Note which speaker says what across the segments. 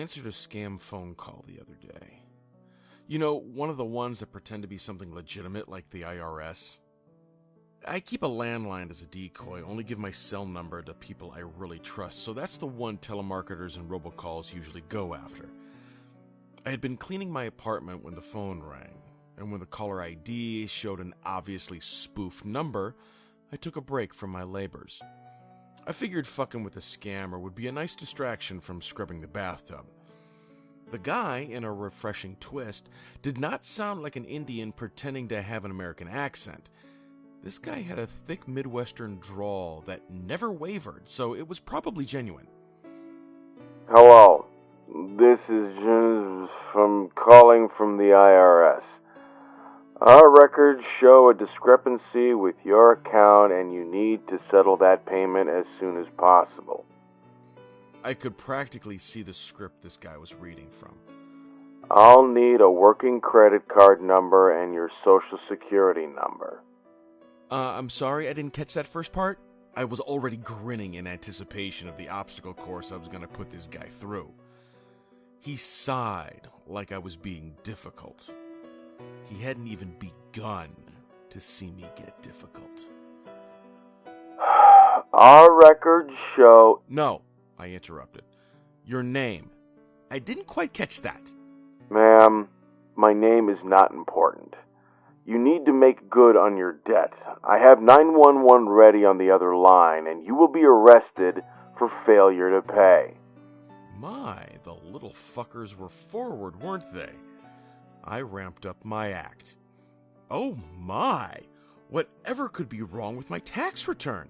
Speaker 1: answered a scam phone call the other day. You know, one of the ones that pretend to be something legitimate like the IRS. I keep a landline as a decoy, only give my cell number to people I really trust, so that's the one telemarketers and robocalls usually go after. I had been cleaning my apartment when the phone rang, and when the caller ID showed an obviously spoofed number, I took a break from my labors. I figured fucking with a scammer would be a nice distraction from scrubbing the bathtub. The guy, in a refreshing twist, did not sound like an Indian pretending to have an American accent. This guy had a thick Midwestern drawl that never wavered, so it was probably genuine.
Speaker 2: Hello, this is calling from the IRS. Our records show a discrepancy with your account and you need to settle that payment as soon as possible.
Speaker 1: I could practically see the script this guy was reading from.
Speaker 2: I'll need a working credit card number and your social security number.
Speaker 1: I'm sorry, I didn't catch that first part. I was already grinning in anticipation of the obstacle course I was going to put this guy through. He sighed like I was being difficult. He hadn't even begun to see me get difficult.
Speaker 2: Our records show...
Speaker 1: No, I interrupted. Your name. I didn't quite catch that.
Speaker 2: Ma'am, my name is not important. You need to make good on your debt. I have 911 ready on the other line, and you will be arrested for failure to pay.
Speaker 1: My, the little fuckers were forward, weren't they? I ramped up my act. Oh my! Whatever could be wrong with my tax return?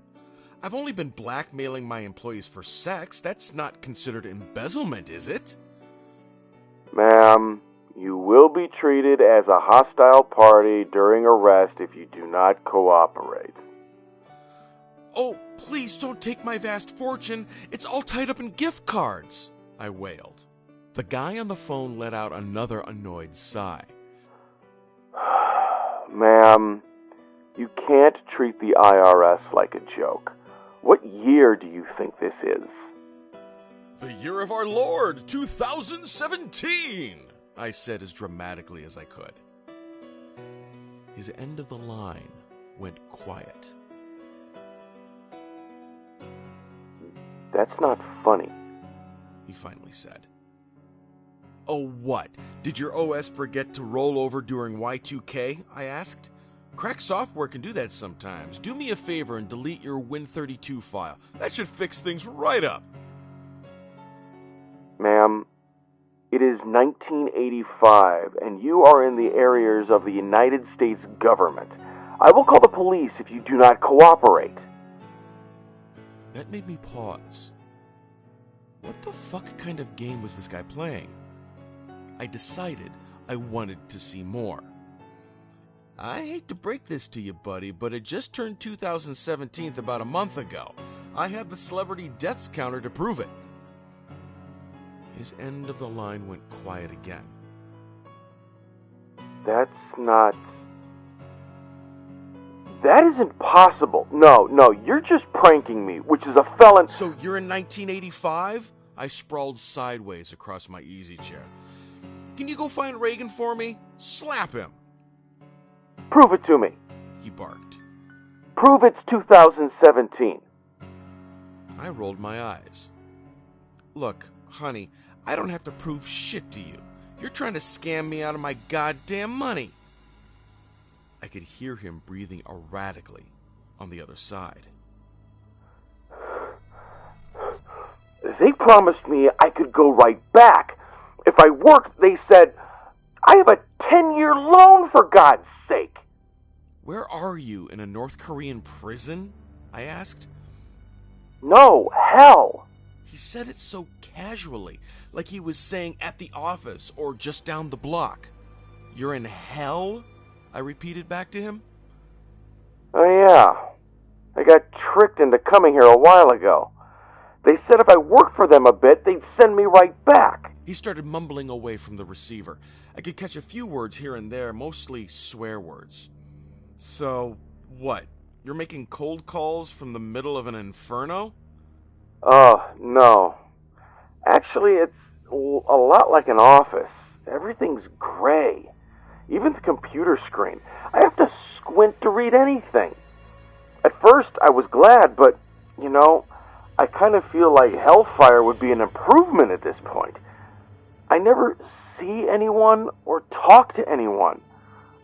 Speaker 1: I've only been blackmailing my employees for sex. That's not considered embezzlement, is it?
Speaker 2: Ma'am, you will be treated as a hostile party during arrest if you do not cooperate.
Speaker 1: Oh, please don't take my vast fortune. It's all tied up in gift cards, I wailed. The guy on the phone let out another annoyed sigh.
Speaker 2: Ma'am, you can't treat the IRS like a joke. What year do you think this is?
Speaker 1: The year of our Lord, 2017, I said as dramatically as I could. His end of the line went quiet.
Speaker 2: That's not funny,
Speaker 1: he finally said. Oh, what? Did your OS forget to roll over during Y2K? I asked. Crack software can do that sometimes. Do me a favor and delete your Win32 file. That should fix things right up.
Speaker 2: Ma'am, it is 1985, and you are in the areas of the United States government. I will call the police if you do not cooperate.
Speaker 1: That made me pause. What the fuck kind of game was this guy playing? I decided I wanted to see more. I hate to break this to you, buddy, but it just turned 2017 about a month ago. I have the celebrity deaths counter to prove it. His end of the line went quiet again.
Speaker 2: That isn't possible. No, you're just pranking me, which is a felon.
Speaker 1: So you're in 1985? I sprawled sideways across my easy chair. Can you go find Reagan for me? Slap him.
Speaker 2: Prove it to me.
Speaker 1: He barked.
Speaker 2: Prove it's 2017.
Speaker 1: I rolled my eyes. Look, honey, I don't have to prove shit to you. You're trying to scam me out of my goddamn money. I could hear him breathing erratically on the other side.
Speaker 2: They promised me I could go right back. If I worked, they said, I have a 10-year loan, for God's sake.
Speaker 1: Where are you, in a North Korean prison? I asked.
Speaker 2: No, hell.
Speaker 1: He said it so casually, like he was saying at the office or just down the block. You're in hell? I repeated back to him.
Speaker 2: Oh yeah, I got tricked into coming here a while ago. They said if I worked for them a bit, they'd send me right back.
Speaker 1: He started mumbling away from the receiver. I could catch a few words here and there, mostly swear words. So, what? You're making cold calls from the middle of an inferno?
Speaker 2: Oh, no. Actually, it's a lot like an office. Everything's gray. Even the computer screen. I have to squint to read anything. At first, I was glad, but, I kind of feel like Hellfire would be an improvement at this point. I never see anyone or talk to anyone.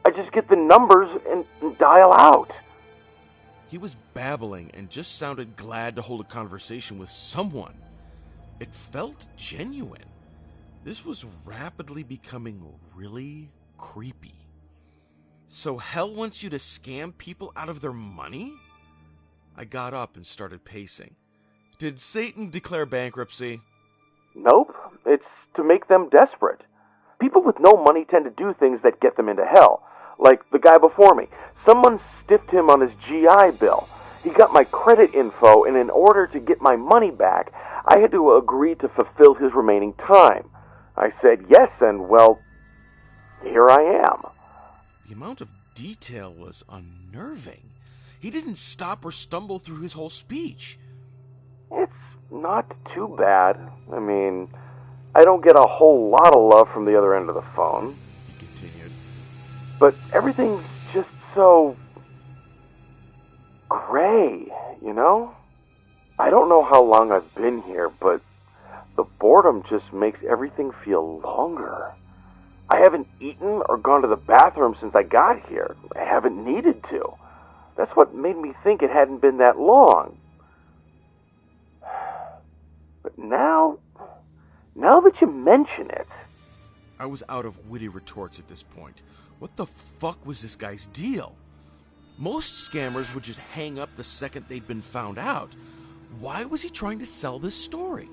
Speaker 2: I just get the numbers and dial out.
Speaker 1: He was babbling and just sounded glad to hold a conversation with someone. It felt genuine. This was rapidly becoming really creepy. So Hell wants you to scam people out of their money? I got up and started pacing. Did Satan declare bankruptcy?
Speaker 2: Nope, it's to make them desperate. People with no money tend to do things that get them into hell. Like the guy before me. Someone stiffed him on his GI Bill. He got my credit info, and in order to get my money back, I had to agree to fulfill his remaining time. I said yes, and well, here I am.
Speaker 1: The amount of detail was unnerving. He didn't stop or stumble through his whole speech.
Speaker 2: It's not too bad. I mean, I don't get a whole lot of love from the other end of the phone.
Speaker 1: He continued.
Speaker 2: But everything's just so gray, I don't know how long I've been here, but the boredom just makes everything feel longer. I haven't eaten or gone to the bathroom since I got here. I haven't needed to. That's what made me think it hadn't been that long. But now that you mention it...
Speaker 1: I was out of witty retorts at this point. What the fuck was this guy's deal? Most scammers would just hang up the second they'd been found out. Why was he trying to sell this story?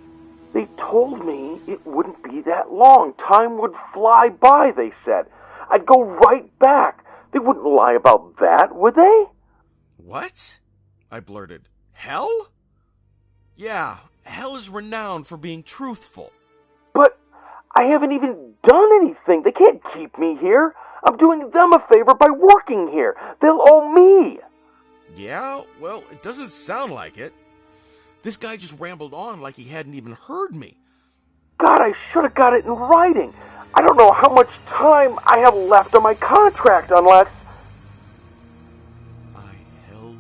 Speaker 2: They told me it wouldn't be that long. Time would fly by, they said. I'd go right back. They wouldn't lie about that, would they?
Speaker 1: What? I blurted. Hell? Yeah, Hell is renowned for being truthful.
Speaker 2: But I haven't even done anything. They can't keep me here. I'm doing them a favor by working here. They'll owe me.
Speaker 1: Yeah, well, it doesn't sound like it. This guy just rambled on like he hadn't even heard me.
Speaker 2: God, I should have got it in writing. I don't know how much time I have left on my contract unless...
Speaker 1: I held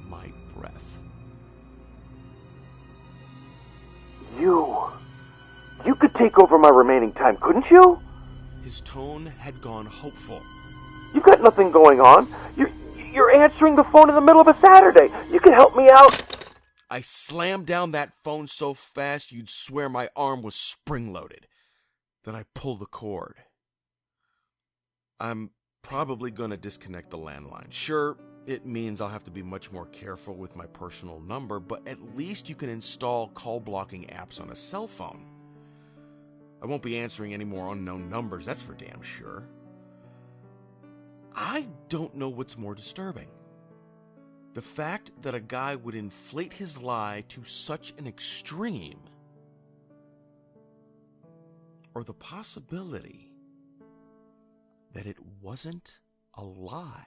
Speaker 1: my breath.
Speaker 2: You could take over my remaining time, couldn't you?
Speaker 1: His tone had gone hopeful.
Speaker 2: You've got nothing going on. You're answering the phone in the middle of a Saturday. You can help me out.
Speaker 1: I slammed down that phone so fast you'd swear my arm was spring-loaded. Then I pulled the cord. I'm probably going to disconnect the landline. Sure, it means I'll have to be much more careful with my personal number, but at least you can install call-blocking apps on a cell phone. I won't be answering any more unknown numbers, that's for damn sure. I don't know what's more disturbing. The fact that a guy would inflate his lie to such an extreme, or the possibility that it wasn't a lie.